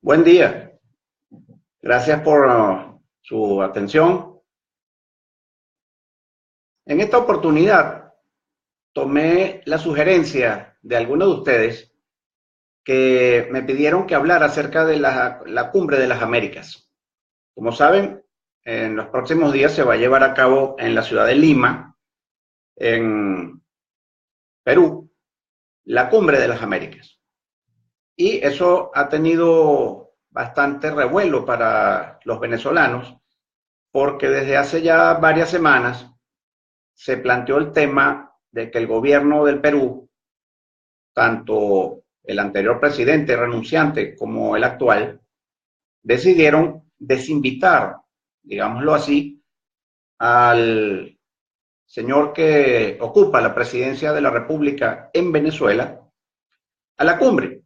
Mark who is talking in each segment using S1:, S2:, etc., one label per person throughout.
S1: Buen día. Gracias por su atención. En esta oportunidad tomé la sugerencia de algunos de ustedes que me pidieron que hablara acerca de la Cumbre de las Américas. Como saben, en los próximos días se va a llevar a cabo en la ciudad de Lima, en Perú, la Cumbre de las Américas. Y eso ha tenido bastante revuelo para los venezolanos, porque desde hace ya varias semanas se planteó el tema de que el gobierno del Perú, tanto el anterior presidente renunciante como el actual, decidieron desinvitar, digámoslo así, al señor que ocupa la presidencia de la República en Venezuela a la cumbre,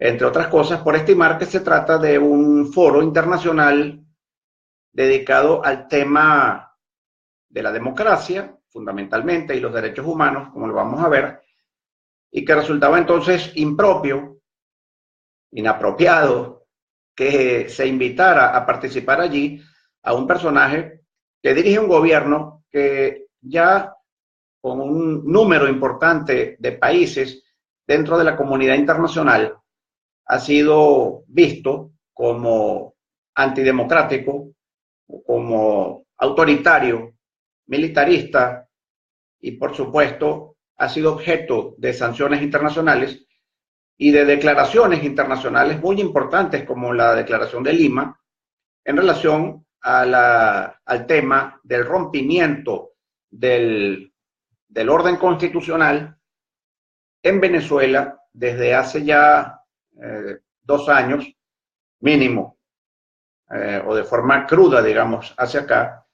S1: entre otras cosas por estimar que se trata de un foro internacional dedicado al tema de la democracia, fundamentalmente, y los derechos humanos, como lo vamos a ver, y que resultaba entonces impropio, inapropiado, que se invitara a participar allí a un personaje que dirige un gobierno que ya con un número importante de países dentro de la comunidad internacional ha sido visto como antidemocrático, como autoritario, militarista y por supuesto ha sido objeto de sanciones internacionales y de declaraciones internacionales muy importantes como la Declaración de Lima en relación al tema del rompimiento del orden constitucional en Venezuela desde hace ya 2 años mínimo, o de forma cruda, digamos, hacia acá,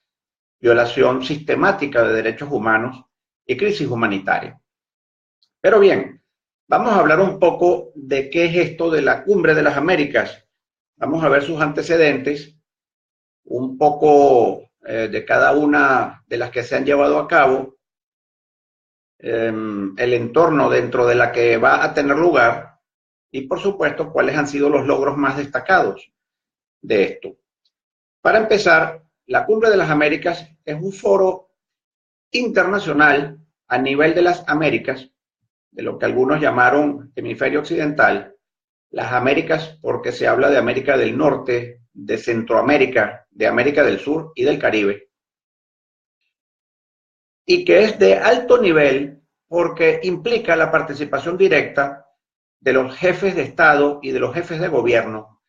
S1: violación sistemática de derechos humanos y crisis humanitaria. Pero bien, vamos a hablar un poco de qué es esto de la Cumbre de las Américas. Vamos a ver sus antecedentes, un poco de cada una de las que se han llevado a cabo, el entorno dentro de la que va a tener lugar y, por supuesto, cuáles han sido los logros más destacados de esto. Para empezar, la Cumbre de las Américas es un foro internacional a nivel de las Américas, de lo que algunos llamaron hemisferio occidental, las Américas porque se habla de América del Norte, de Centroamérica, de América del Sur y del Caribe, y que es de alto nivel porque implica la participación directa de los jefes de Estado y de los jefes de gobierno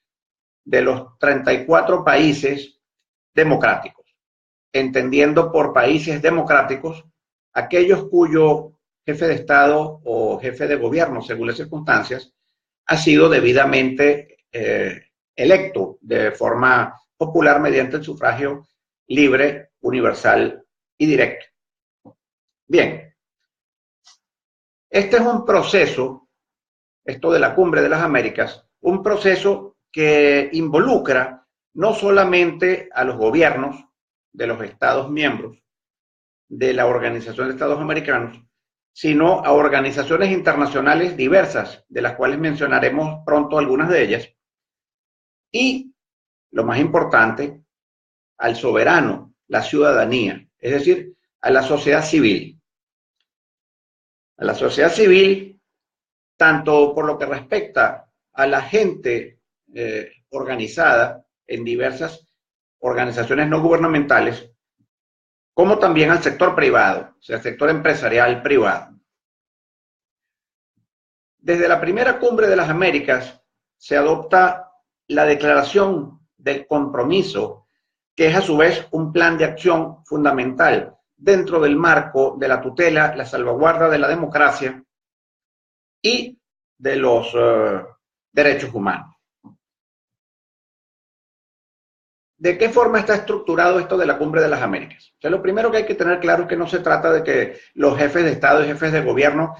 S1: de los 34 países democráticos, entendiendo por países democráticos aquellos cuyo jefe de Estado o jefe de gobierno, según las circunstancias, ha sido debidamente electo de forma popular mediante el sufragio libre, universal y directo. Bien, este es un proceso, esto de la Cumbre de las Américas, un proceso que involucra no solamente a los gobiernos de los Estados miembros de la Organización de Estados Americanos, sino a organizaciones internacionales diversas, de las cuales mencionaremos pronto algunas de ellas, y, lo más importante, al soberano, la ciudadanía, es decir, a la sociedad civil. A la sociedad civil, tanto por lo que respecta a la gente organizada en diversas organizaciones no gubernamentales, como también al sector privado, o sea, el sector empresarial privado. Desde la primera Cumbre de las Américas se adopta la Declaración del Compromiso, que es a su vez un plan de acción fundamental dentro del marco de la tutela, la salvaguarda de la democracia y de los derechos humanos. ¿De qué forma está estructurado esto de la Cumbre de las Américas? O sea, lo primero que hay que tener claro es que no se trata de que los jefes de Estado y jefes de gobierno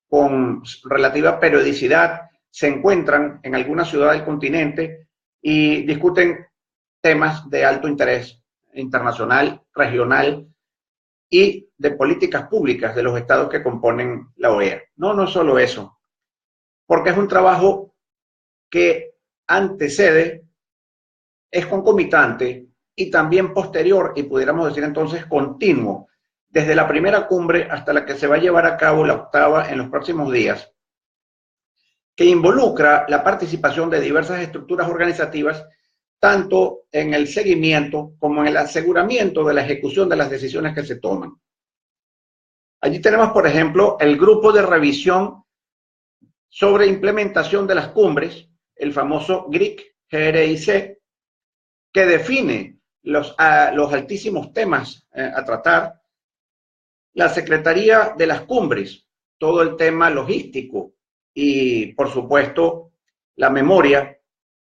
S1: con relativa periodicidad se encuentran en alguna ciudad del continente y discuten temas de alto interés internacional, regional y de políticas públicas de los estados que componen la OEA. No, no es solo eso, porque es un trabajo que antecede, es concomitante y también posterior, y pudiéramos decir entonces continuo, desde la primera cumbre hasta la que se va a llevar a cabo la octava en los próximos días, que involucra la participación de diversas estructuras organizativas, tanto en el seguimiento como en el aseguramiento de la ejecución de las decisiones que se toman. Allí tenemos, por ejemplo, el grupo de revisión sobre implementación de las cumbres, el famoso GRIC, que define los altísimos temas a tratar. La Secretaría de las Cumbres, todo el tema logístico y, por supuesto, la memoria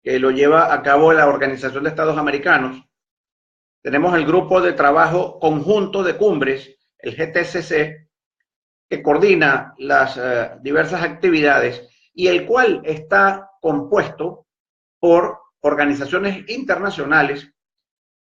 S1: que lo lleva a cabo la Organización de Estados Americanos. Tenemos el Grupo de Trabajo Conjunto de Cumbres, el GTCC, que coordina las diversas actividades y el cual está compuesto por organizaciones internacionales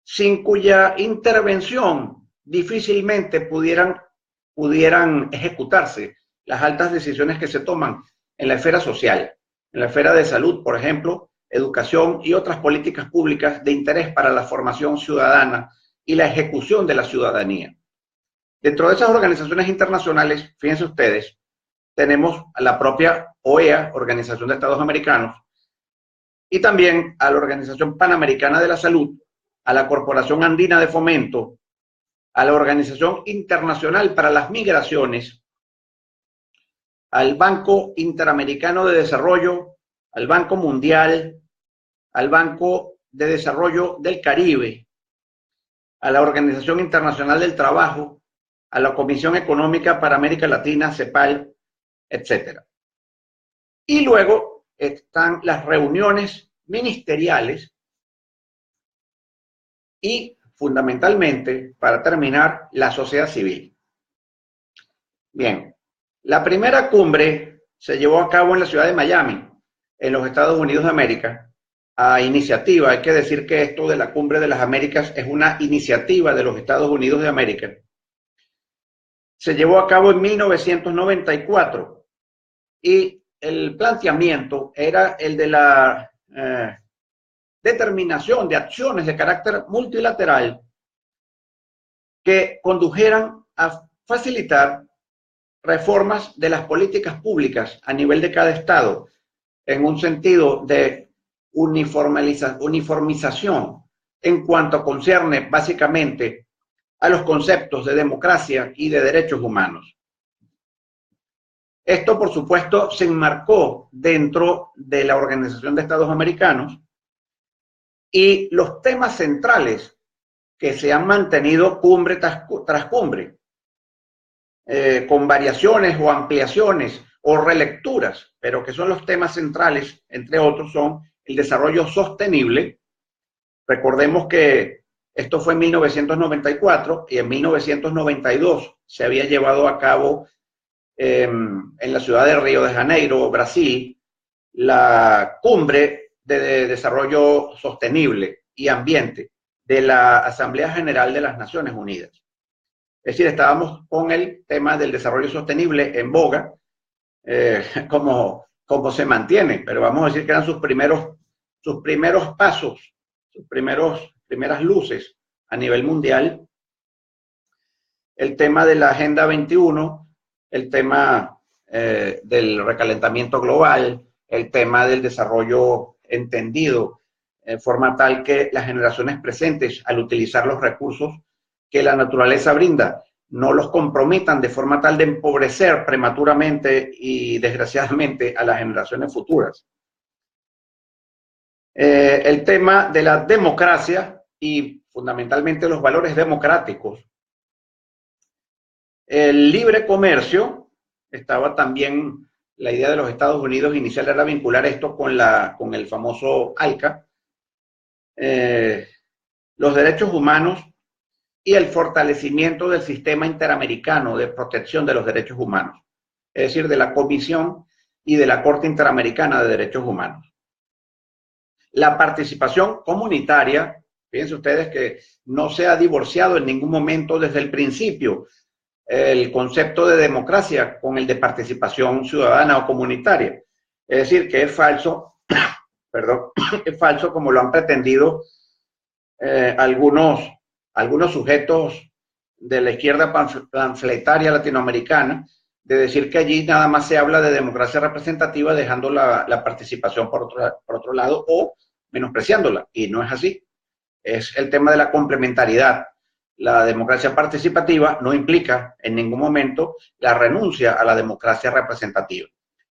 S1: sin cuya intervención difícilmente pudieran ejecutarse las altas decisiones que se toman en la esfera social, en la esfera de salud, por ejemplo, educación y otras políticas públicas de interés para la formación ciudadana y la ejecución de la ciudadanía. Dentro de esas organizaciones internacionales, fíjense ustedes, tenemos a la propia OEA, Organización de Estados Americanos, y también a la Organización Panamericana de la Salud, a la Corporación Andina de Fomento, a la Organización Internacional para las Migraciones, al Banco Interamericano de Desarrollo, al Banco Mundial, al Banco de Desarrollo del Caribe, a la Organización Internacional del Trabajo, a la Comisión Económica para América Latina, CEPAL, etc. Y luego están las reuniones ministeriales y, fundamentalmente, para terminar, la sociedad civil. Bien, la primera cumbre se llevó a cabo en la ciudad de Miami, en los Estados Unidos de América, a iniciativa. Hay que decir que esto de la Cumbre de las Américas es una iniciativa de los Estados Unidos de América. Se llevó a cabo en 1994 y el planteamiento era el de la determinación de acciones de carácter multilateral que condujeran a facilitar reformas de las políticas públicas a nivel de cada estado en un sentido de uniformización en cuanto concierne básicamente a los conceptos de democracia y de derechos humanos. Esto, por supuesto, se enmarcó dentro de la Organización de Estados Americanos y los temas centrales que se han mantenido cumbre tras cumbre, con variaciones o ampliaciones o relecturas, pero que son los temas centrales, entre otros, son el desarrollo sostenible. Recordemos que esto fue en 1994 y en 1992 se había llevado a cabo en la ciudad de Río de Janeiro, Brasil, la cumbre de desarrollo sostenible y ambiente de la Asamblea General de las Naciones Unidas. Es decir, estábamos con el tema del desarrollo sostenible en boga, como se mantiene, pero vamos a decir que eran sus primeros pasos, sus primeras luces a nivel mundial. El tema de la Agenda 21, el tema del recalentamiento global, el tema del desarrollo entendido, en forma tal que las generaciones presentes, al utilizar los recursos que la naturaleza brinda, no los comprometan de forma tal de empobrecer prematuramente y desgraciadamente a las generaciones futuras. El tema de la democracia y fundamentalmente los valores democráticos. El libre comercio, estaba también la idea de los Estados Unidos inicial era vincular esto con el famoso ALCA, los derechos humanos y el fortalecimiento del sistema interamericano de protección de los derechos humanos, es decir, de la Comisión y de la Corte Interamericana de Derechos Humanos. La participación comunitaria, fíjense ustedes que no se ha divorciado en ningún momento desde el principio el concepto de democracia con el de participación ciudadana o comunitaria. Es decir, que es falso perdón, es falso como lo han pretendido algunos sujetos de la izquierda panfletaria latinoamericana, de decir que allí nada más se habla de democracia representativa, dejando la participación por otro lado o menospreciándola. Y no es así. Es el tema de la complementariedad. La democracia participativa no implica en ningún momento la renuncia a la democracia representativa.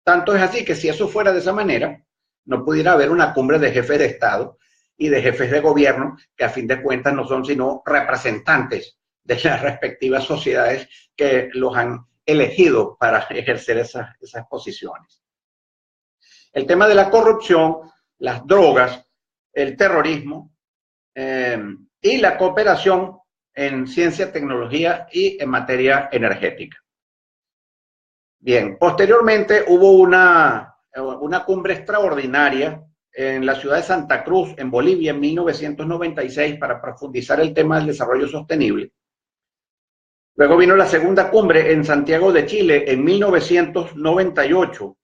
S1: Tanto es así que si eso fuera de esa manera, no pudiera haber una cumbre de jefes de Estado y de jefes de gobierno que a fin de cuentas no son sino representantes de las respectivas sociedades que los han elegido para ejercer esas posiciones. El tema de la corrupción, las drogas, el terrorismo y la cooperación en ciencia, tecnología y en materia energética. Bien, posteriormente hubo una cumbre extraordinaria en la ciudad de Santa Cruz, en Bolivia, en 1996, para profundizar el tema del desarrollo sostenible. Luego vino la segunda cumbre en Santiago de Chile, en 1998,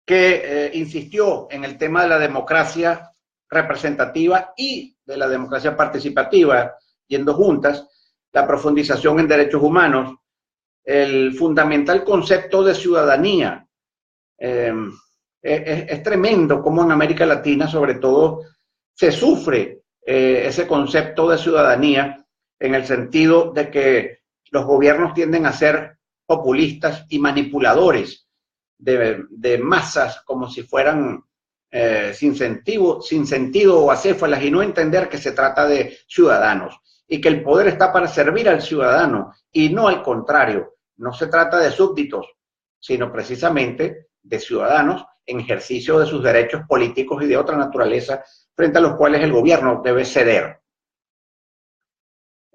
S1: que insistió en el tema de la democracia representativa y de la democracia participativa, yendo juntas, la profundización en derechos humanos, el fundamental concepto de ciudadanía. Es tremendo cómo en América Latina, sobre todo, se sufre ese concepto de ciudadanía en el sentido de que los gobiernos tienden a ser populistas y manipuladores de masas como si fueran sin sentido o acéfalas, y no entender que se trata de ciudadanos y que el poder está para servir al ciudadano y no al contrario. No se trata de súbditos, sino precisamente de ciudadanos en ejercicio de sus derechos políticos y de otra naturaleza, frente a los cuales el gobierno debe ceder.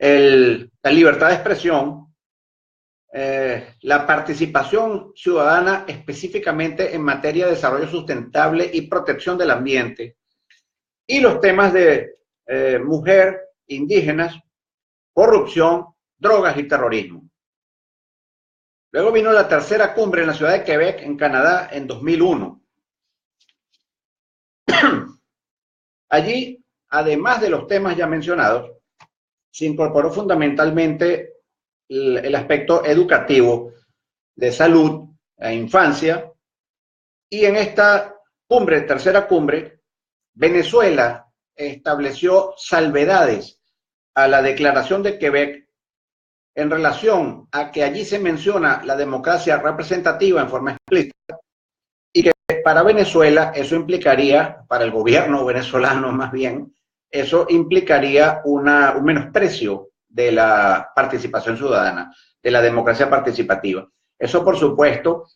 S1: La libertad de expresión, la participación ciudadana específicamente en materia de desarrollo sustentable y protección del ambiente, y los temas de mujer, indígenas, corrupción, drogas y terrorismo. Luego vino la tercera cumbre en la ciudad de Quebec, en Canadá, en 2001. Allí, además de los temas ya mencionados, se incorporó fundamentalmente el aspecto educativo, de salud, e infancia, y en esta cumbre, tercera cumbre, Venezuela estableció salvedades a la Declaración de Quebec en relación a que allí se menciona la democracia representativa en forma explícita, y que para Venezuela eso implicaría, para el gobierno venezolano más bien, eso implicaría un menosprecio de la participación ciudadana, de la democracia participativa. Eso, por supuesto,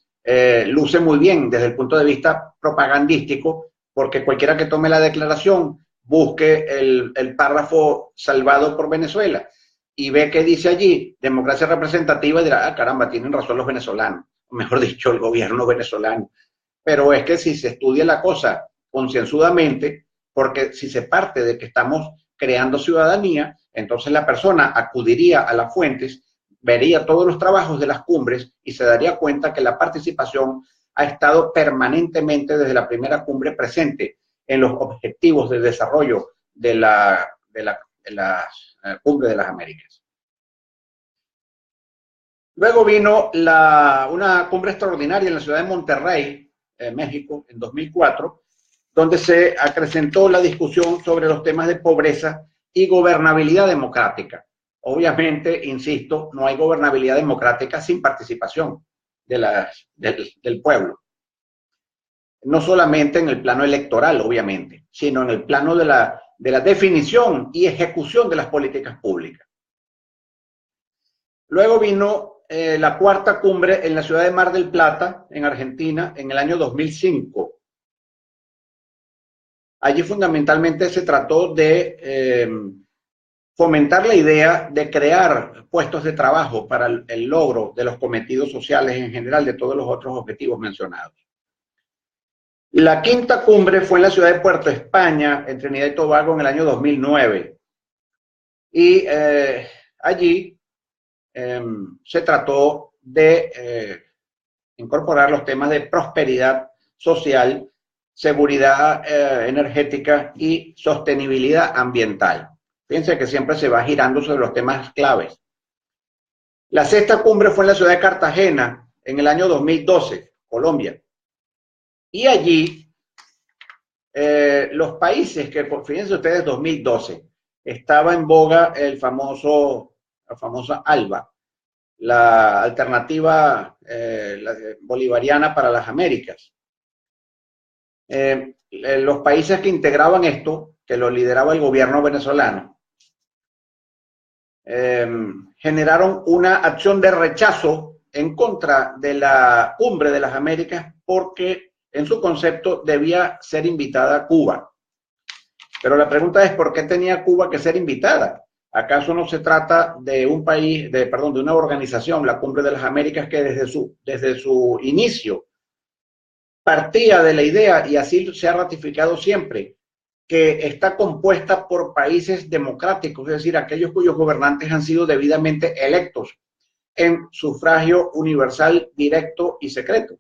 S1: luce muy bien desde el punto de vista propagandístico, porque cualquiera que tome la declaración, busque el párrafo salvado por Venezuela y ve que dice allí democracia representativa y dirá, ah, caramba, tienen razón los venezolanos, o mejor dicho, el gobierno venezolano. Pero es que si se estudia la cosa concienzudamente, porque si se parte de que estamos creando ciudadanía, entonces la persona acudiría a las fuentes, vería todos los trabajos de las cumbres y se daría cuenta que la participación ha estado permanentemente desde la primera cumbre presente en los objetivos de desarrollo de la Cumbre de las Américas. Luego vino una cumbre extraordinaria en la ciudad de Monterrey, México, en 2004, donde se acrecentó la discusión sobre los temas de pobreza y gobernabilidad democrática. Obviamente, insisto, no hay gobernabilidad democrática sin participación del pueblo. No solamente en el plano electoral, obviamente, sino en el plano de la definición y ejecución de las políticas públicas. Luego vino la cuarta cumbre en la ciudad de Mar del Plata, en Argentina, en el año 2005. Allí fundamentalmente se trató de fomentar la idea de crear puestos de trabajo para el logro de los cometidos sociales en general, de todos los otros objetivos mencionados. La quinta cumbre fue en la ciudad de Puerto España, en Trinidad y Tobago, en el año 2009. Y allí se trató de incorporar los temas de prosperidad social seguridad energética y sostenibilidad ambiental. Fíjense que siempre se va girando sobre los temas claves. La sexta cumbre fue en la ciudad de Cartagena en el año 2012, Colombia. Y allí los países que, fíjense ustedes, 2012, estaba en boga la famosa ALBA, la alternativa bolivariana para las Américas. Los países que integraban esto, que lo lideraba el gobierno venezolano, generaron una acción de rechazo en contra de la Cumbre de las Américas porque en su concepto debía ser invitada Cuba. Pero la pregunta es, ¿por qué tenía Cuba que ser invitada? ¿Acaso no se trata de un país, de una organización, la Cumbre de las Américas, que desde su inicio partía de la idea, y así se ha ratificado siempre, que está compuesta por países democráticos, es decir, aquellos cuyos gobernantes han sido debidamente electos en sufragio universal, directo y secreto?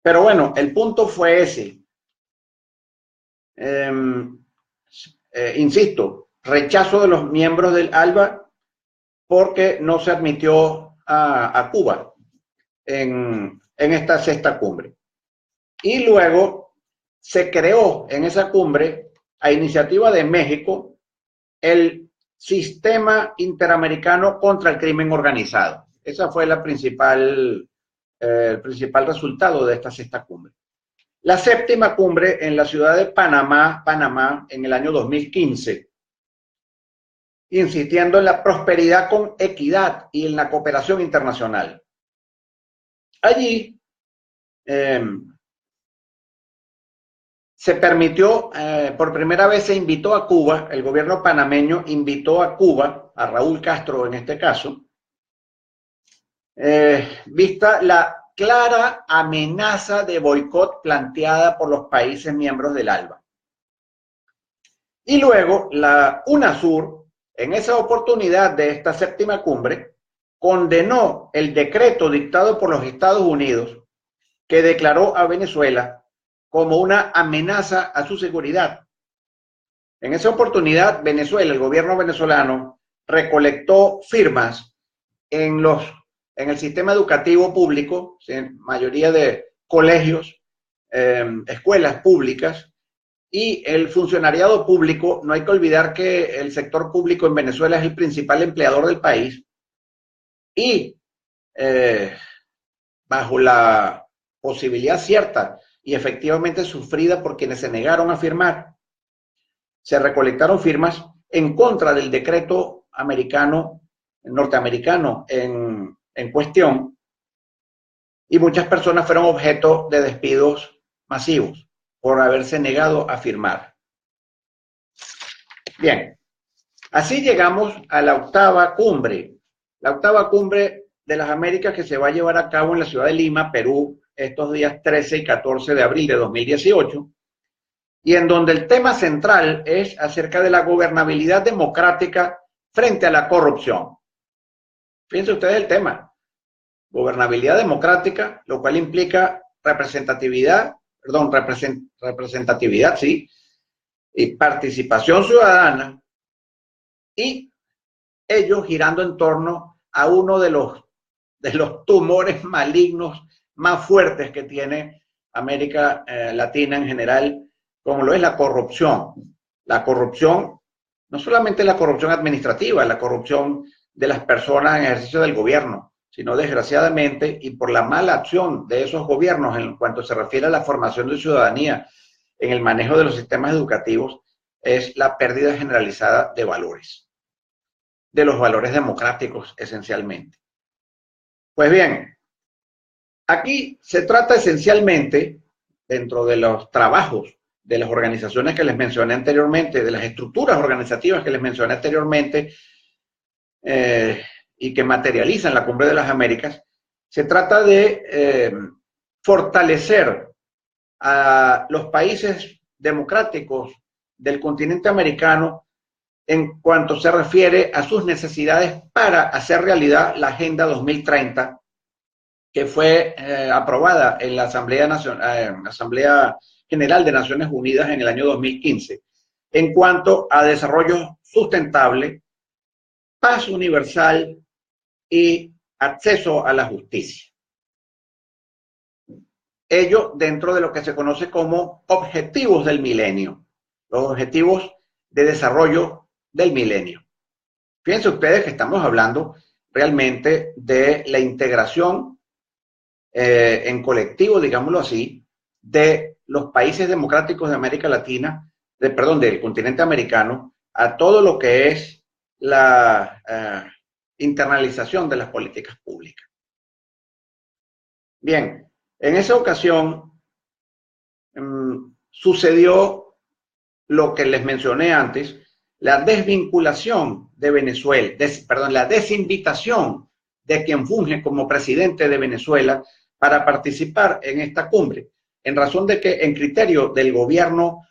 S1: Pero bueno, el punto fue ese. Insisto, rechazo de los miembros del ALBA porque no se admitió a Cuba en esta sexta cumbre. Y luego se creó en esa cumbre, a iniciativa de México, el Sistema Interamericano contra el Crimen Organizado. Esa fue el principal resultado de esta sexta cumbre. La séptima cumbre en la ciudad de Panamá, en el año 2015, insistiendo en la prosperidad con equidad y en la cooperación internacional. Allí se permitió, por primera vez se invitó a Cuba, el gobierno panameño invitó a Cuba, a Raúl Castro en este caso, vista la clara amenaza de boicot planteada por los países miembros del ALBA. Y luego la UNASUR, en esa oportunidad de esta séptima cumbre, condenó el decreto dictado por los Estados Unidos que declaró a Venezuela como una amenaza a su seguridad. En esa oportunidad, Venezuela, el gobierno venezolano, recolectó firmas en el sistema educativo público, en mayoría de colegios, escuelas públicas, y el funcionariado público. No hay que olvidar que el sector público en Venezuela es el principal empleador del país, y bajo la posibilidad cierta y efectivamente sufrida por quienes se negaron a firmar, se recolectaron firmas en contra del decreto norteamericano en cuestión, y muchas personas fueron objeto de despidos masivos por haberse negado a firmar. Bien, así llegamos a la octava cumbre de las Américas, que se va a llevar a cabo en la ciudad de Lima, Perú, estos días 13 y 14 de abril de 2018, y en donde el tema central es acerca de la gobernabilidad democrática frente a la corrupción. Fíjense ustedes el tema: gobernabilidad democrática, lo cual implica representatividad, sí, y participación ciudadana, y ello girando en torno a uno de los tumores malignos más fuertes que tiene América Latina en general, como lo es la corrupción. La corrupción, no solamente la corrupción administrativa, la corrupción de las personas en ejercicio del gobierno, sino desgraciadamente, y por la mala acción de esos gobiernos en cuanto se refiere a la formación de ciudadanía en el manejo de los sistemas educativos, es la pérdida generalizada de valores, de los valores democráticos esencialmente. Pues bien, aquí se trata esencialmente, dentro de los trabajos de las organizaciones que les mencioné anteriormente, de las estructuras organizativas que les mencioné anteriormente, y que materializan la Cumbre de las Américas, se trata de fortalecer a los países democráticos del continente americano en cuanto se refiere a sus necesidades para hacer realidad la Agenda 2030 que fue aprobada en la Asamblea General de Naciones Unidas en el año 2015, en cuanto a desarrollo sustentable, paz universal y acceso a la justicia. Ello dentro de lo que se conoce como objetivos del milenio, los objetivos de desarrollo del milenio. Fíjense ustedes que estamos hablando realmente de la integración en colectivo, digámoslo así, de los países democráticos de América Latina, del continente americano, a todo lo que es la internalización de las políticas públicas. Bien, en esa ocasión sucedió lo que les mencioné antes, la desvinculación de Venezuela, la desinvitación de quien funge como presidente de Venezuela para participar en esta cumbre, en razón de que en criterio del gobierno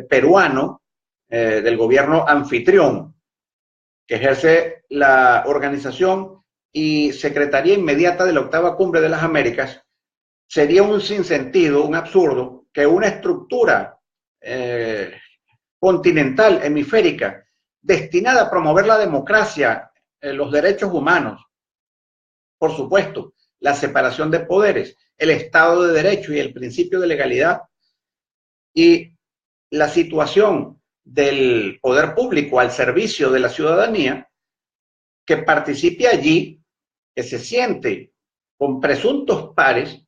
S1: peruano, del gobierno anfitrión, que ejerce la organización y secretaría inmediata de la octava cumbre de las Américas, sería un sinsentido, un absurdo, que una estructura continental, hemisférica, destinada a promover la democracia, los derechos humanos, por supuesto, la separación de poderes, el Estado de Derecho y el principio de legalidad, y la situación del poder público al servicio de la ciudadanía, que participe allí, que se siente con presuntos pares,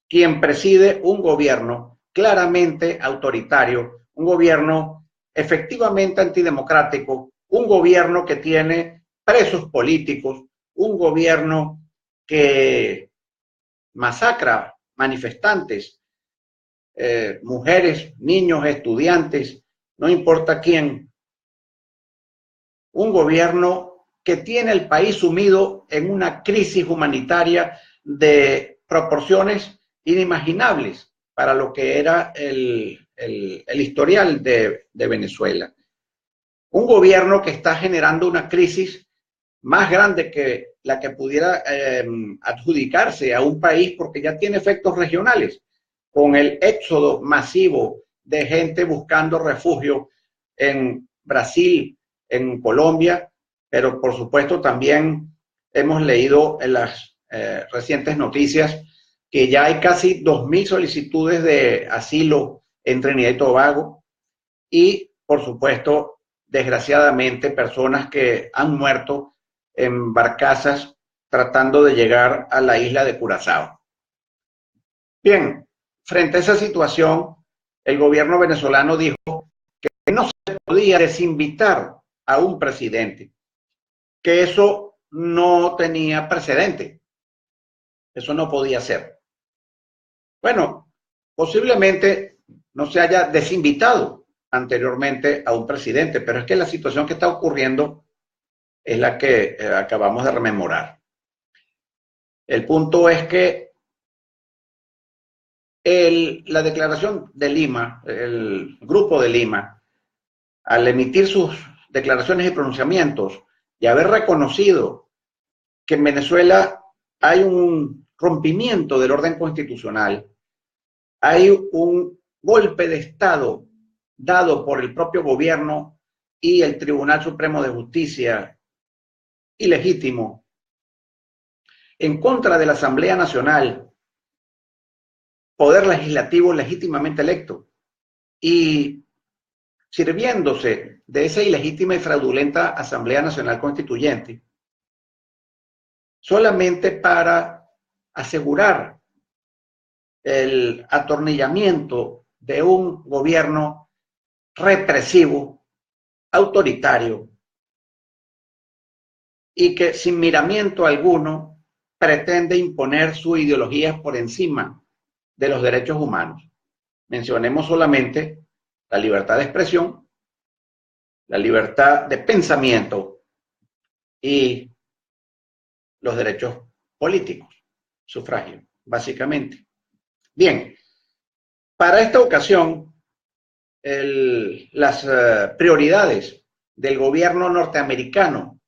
S1: quien preside un gobierno claramente autoritario, un gobierno efectivamente antidemocrático, un gobierno que tiene presos políticos, un gobierno que masacra manifestantes, mujeres, niños, estudiantes, no importa quién. Un gobierno que tiene el país sumido en una crisis humanitaria de proporciones inimaginables para lo que era el historial de Venezuela. Un gobierno que está generando una crisis más grande que la que pudiera adjudicarse a un país, porque ya tiene efectos regionales, con el éxodo masivo de gente buscando refugio en Brasil, en Colombia, pero por supuesto también hemos leído en las recientes noticias que ya hay casi 2.000 solicitudes de asilo en Trinidad y Tobago y, por supuesto, desgraciadamente, personas que han muerto en barcazas tratando de llegar a la isla de Curazao. Bien, frente a esa situación, el gobierno venezolano dijo que no se podía desinvitar a un presidente, que eso no tenía precedente, eso no podía ser. Bueno, posiblemente no se haya desinvitado anteriormente a un presidente, pero es que la situación que está ocurriendo es la que acabamos de rememorar. El punto es que la declaración de Lima, el grupo de Lima, al emitir sus declaraciones y pronunciamientos y haber reconocido que en Venezuela hay un rompimiento del orden constitucional, hay un golpe de Estado dado por el propio gobierno y el Tribunal Supremo de Justicia ilegítimo en contra de la Asamblea Nacional, poder legislativo legítimamente electo, y sirviéndose de esa ilegítima y fraudulenta Asamblea Nacional Constituyente solamente para asegurar el atornillamiento de un gobierno represivo, autoritario, y que sin miramiento alguno pretende imponer su ideología por encima de los derechos humanos. Mencionemos solamente la libertad de expresión, la libertad de pensamiento y los derechos políticos, sufragio, básicamente. Bien, para esta ocasión, las prioridades del gobierno norteamericano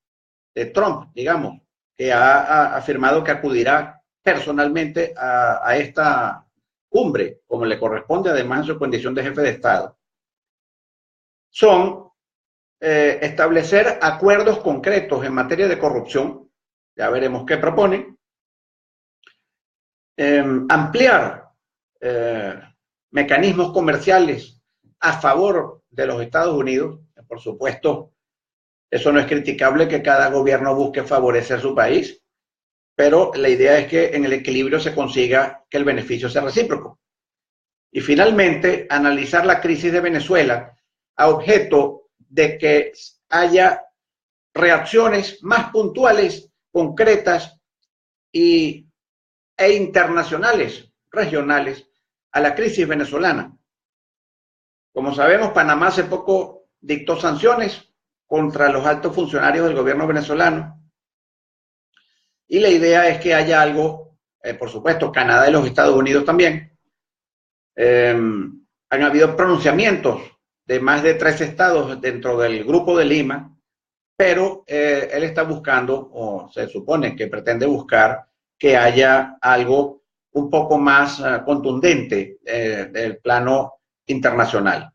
S1: de Trump, digamos, que ha afirmado que acudirá personalmente a esta cumbre, como le corresponde además en su condición de jefe de Estado, son establecer acuerdos concretos en materia de corrupción, ya veremos qué proponen, ampliar mecanismos comerciales a favor de los Estados Unidos. Por supuesto, eso no es criticable que cada gobierno busque favorecer su país, pero la idea es que en el equilibrio se consiga que el beneficio sea recíproco. Y finalmente, analizar la crisis de Venezuela a objeto de que haya reacciones más puntuales, concretas e internacionales, regionales, a la crisis venezolana. Como sabemos, Panamá hace poco dictó sanciones contra los altos funcionarios del gobierno venezolano. Y la idea es que haya algo, por supuesto, Canadá y los Estados Unidos también. Han habido pronunciamientos de más de 3 estados dentro del Grupo de Lima, pero él está buscando, o se supone que pretende buscar, que haya algo un poco más contundente del plano internacional.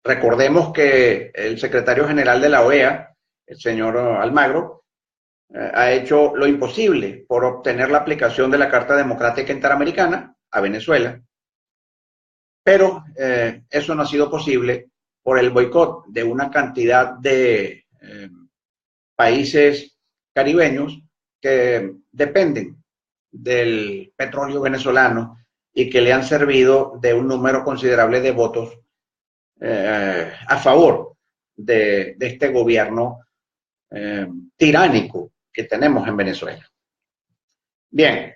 S1: Recordemos que el secretario general de la OEA, el señor Almagro, ha hecho lo imposible por obtener la aplicación de la Carta Democrática Interamericana a Venezuela, pero eso no ha sido posible por el boicot de una cantidad de países caribeños que dependen del petróleo venezolano y que le han servido de un número considerable de votos a favor de este gobierno tiránico que tenemos en Venezuela. Bien,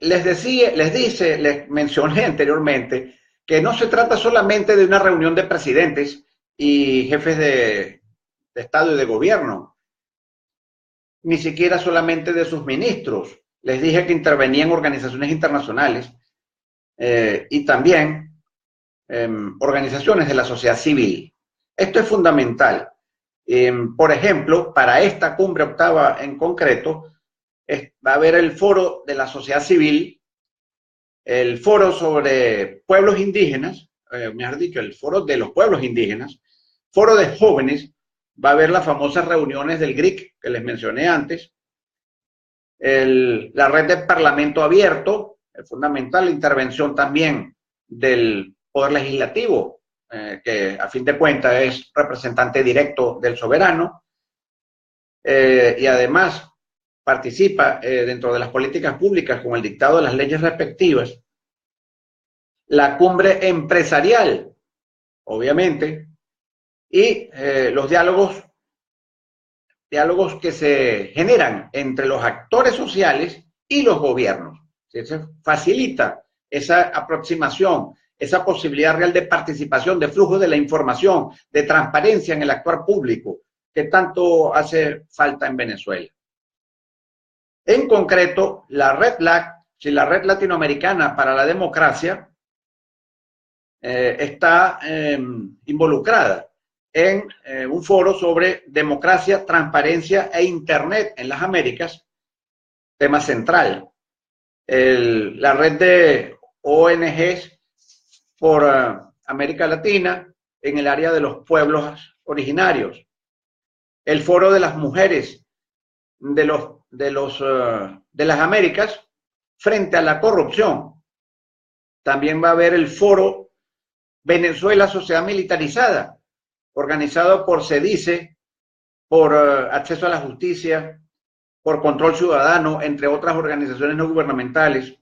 S1: les mencioné anteriormente que no se trata solamente de una reunión de presidentes y jefes de Estado y de gobierno, ni siquiera solamente de sus ministros. Les dije que intervenían organizaciones internacionales y también organizaciones de la sociedad civil. Esto es fundamental. Por ejemplo, para esta cumbre octava en concreto, va a haber el foro de la sociedad civil, el foro sobre pueblos indígenas, mejor dicho, el foro de los pueblos indígenas, foro de jóvenes, va a haber las famosas reuniones del GRIC que les mencioné antes, la red de Parlamento Abierto, es fundamental la intervención también del Poder Legislativo, que a fin de cuentas es representante directo del soberano, y además participa dentro de las políticas públicas con el dictado de las leyes respectivas. La cumbre empresarial, obviamente, y los diálogos que se generan entre los actores sociales y los gobiernos. Se facilita esa aproximación, esa posibilidad real de participación, de flujo de la información, de transparencia en el actuar público, que tanto hace falta en Venezuela. En concreto, la Red Latinoamericana para la Democracia está involucrada en un foro sobre democracia, transparencia e Internet en las Américas, tema central. La red de ONGs por América Latina en el área de los pueblos originarios. El foro de las mujeres de las Américas frente a la corrupción. También va a haber el foro Venezuela Sociedad Militarizada, organizado por SEDICE, por Acceso a la Justicia, por Control Ciudadano, entre otras organizaciones no gubernamentales.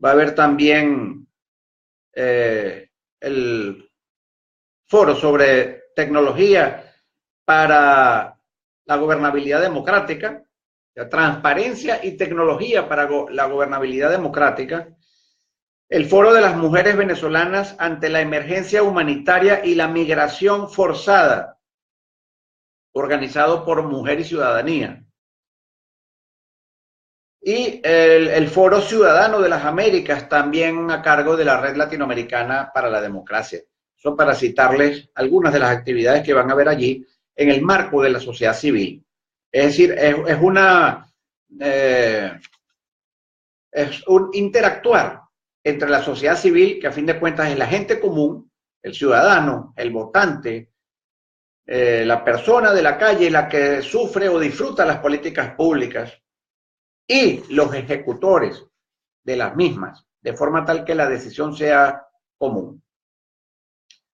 S1: Va a haber también el foro sobre tecnología para la gobernabilidad democrática, la transparencia y tecnología para la gobernabilidad democrática. El foro de las mujeres venezolanas ante la emergencia humanitaria y la migración forzada, organizado por Mujer y Ciudadanía. Y el Foro Ciudadano de las Américas, también a cargo de la Red Latinoamericana para la Democracia. Son para citarles algunas de las actividades que van a haber allí en el marco de la sociedad civil. Es decir, es un interactuar entre la sociedad civil, que a fin de cuentas es la gente común, el ciudadano, el votante, la persona de la calle, la que sufre o disfruta las políticas públicas, y los ejecutores de las mismas, de forma tal que la decisión sea común.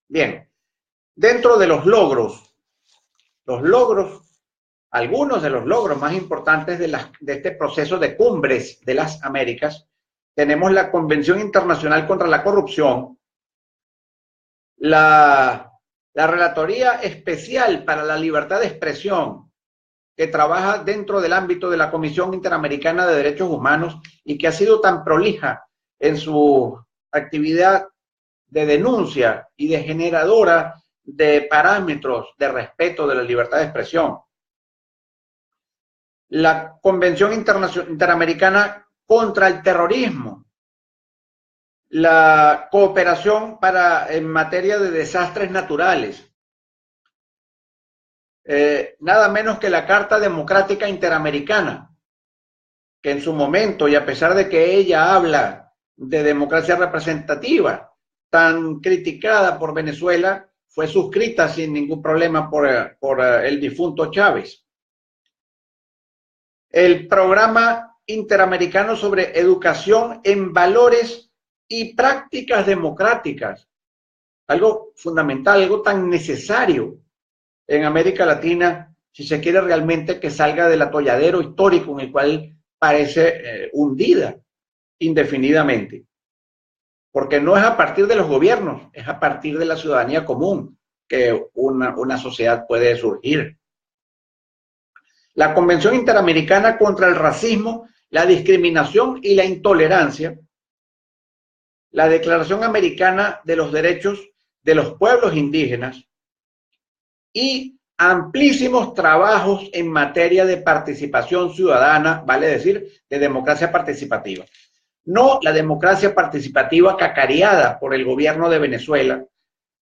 S1: Bien, dentro de los logros, algunos de los logros más importantes de este proceso de cumbres de las Américas, tenemos la Convención Internacional contra la Corrupción, la Relatoría Especial para la Libertad de Expresión, que trabaja dentro del ámbito de la Comisión Interamericana de Derechos Humanos y que ha sido tan prolija en su actividad de denuncia y de generadora de parámetros de respeto de la libertad de expresión. La Convención Interamericana contra el Terrorismo, la cooperación en materia de desastres naturales, nada menos que la Carta Democrática Interamericana, que en su momento, y a pesar de que ella habla de democracia representativa, tan criticada por Venezuela, fue suscrita sin ningún problema por el difunto Chávez. El Programa Interamericano sobre Educación en Valores y Prácticas Democráticas, algo fundamental, algo tan necesario en América Latina, si se quiere realmente que salga del atolladero histórico en el cual parece hundida indefinidamente. Porque no es a partir de los gobiernos, es a partir de la ciudadanía común que una sociedad puede surgir. La Convención Interamericana contra el Racismo, la Discriminación y la Intolerancia, la Declaración Americana de los Derechos de los Pueblos Indígenas y amplísimos trabajos en materia de participación ciudadana, vale decir, de democracia participativa. No la democracia participativa cacareada por el gobierno de Venezuela,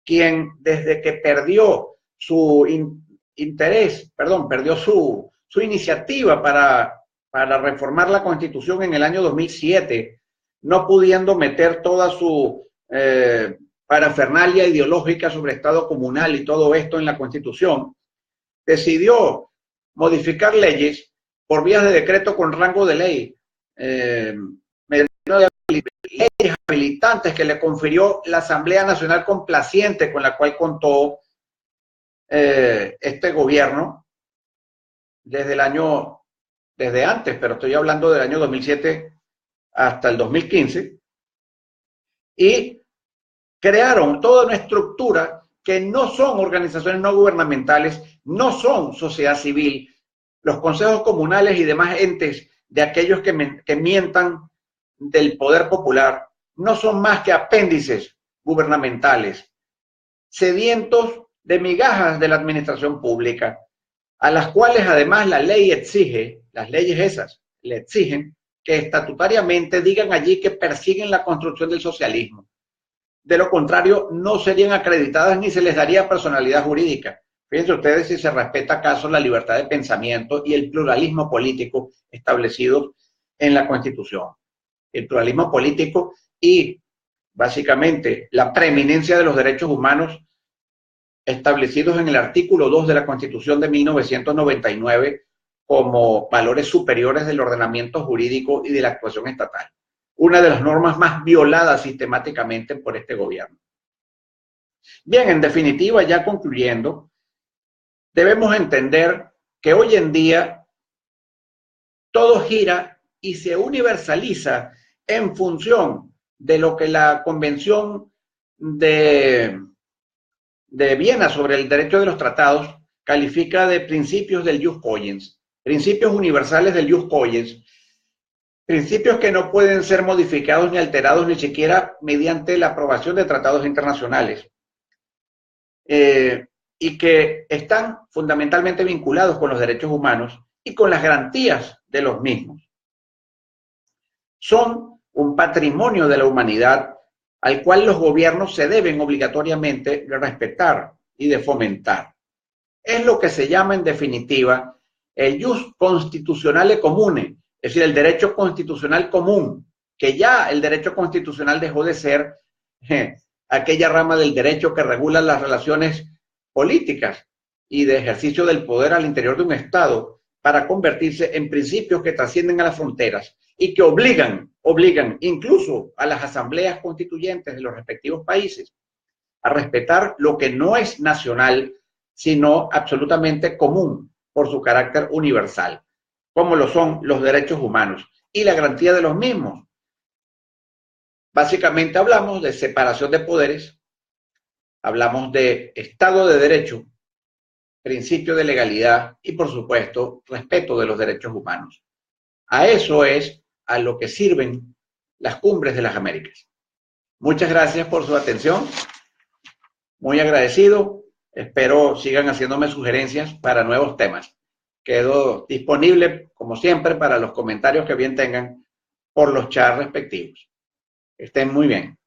S1: quien desde que perdió su su iniciativa para reformar la Constitución en el año 2007, no pudiendo meter toda su parafernalia ideológica sobre Estado comunal y todo esto en la Constitución, decidió modificar leyes por vías de decreto con rango de ley, leyes habilitantes que le confirió la Asamblea Nacional Complaciente con la cual contó este gobierno desde antes, pero estoy hablando del año 2007 hasta el 2015, y crearon toda una estructura que no son organizaciones no gubernamentales, no son sociedad civil, los consejos comunales y demás entes de aquellos que mientan del poder popular, no son más que apéndices gubernamentales, sedientos de migajas de la administración pública, a las cuales además la ley exige, las leyes esas le exigen que estatutariamente digan allí que persiguen la construcción del socialismo. De lo contrario, no serían acreditadas ni se les daría personalidad jurídica. Fíjense ustedes si se respeta acaso la libertad de pensamiento y el pluralismo político establecidos en la Constitución. El pluralismo político y básicamente la preeminencia de los derechos humanos establecidos en el artículo 2 de la Constitución de 1999 como valores superiores del ordenamiento jurídico y de la actuación estatal. Una de las normas más violadas sistemáticamente por este gobierno. Bien, en definitiva, ya concluyendo, debemos entender que hoy en día todo gira y se universaliza en función de lo que la Convención de Viena sobre el derecho de los tratados califica de principios del jus cogens, principios universales del jus cogens, principios que no pueden ser modificados ni alterados ni siquiera mediante la aprobación de tratados internacionales y que están fundamentalmente vinculados con los derechos humanos y con las garantías de los mismos. Son un patrimonio de la humanidad al cual los gobiernos se deben obligatoriamente de respetar y de fomentar. Es lo que se llama, en definitiva, el jus constitutionale comune, es decir, el derecho constitucional común, que ya el derecho constitucional dejó de ser aquella rama del derecho que regula las relaciones políticas y de ejercicio del poder al interior de un Estado para convertirse en principios que trascienden a las fronteras y que obligan incluso a las asambleas constituyentes de los respectivos países a respetar lo que no es nacional, sino absolutamente común por su carácter universal, como lo son los derechos humanos y la garantía de los mismos. Básicamente hablamos de separación de poderes, hablamos de Estado de Derecho, principio de legalidad y, por supuesto, respeto de los derechos humanos. A eso es a lo que sirven las cumbres de las Américas. Muchas gracias por su atención. Muy agradecido. Espero sigan haciéndome sugerencias para nuevos temas. Quedo disponible, como siempre, para los comentarios que bien tengan por los chats respectivos. Estén muy bien.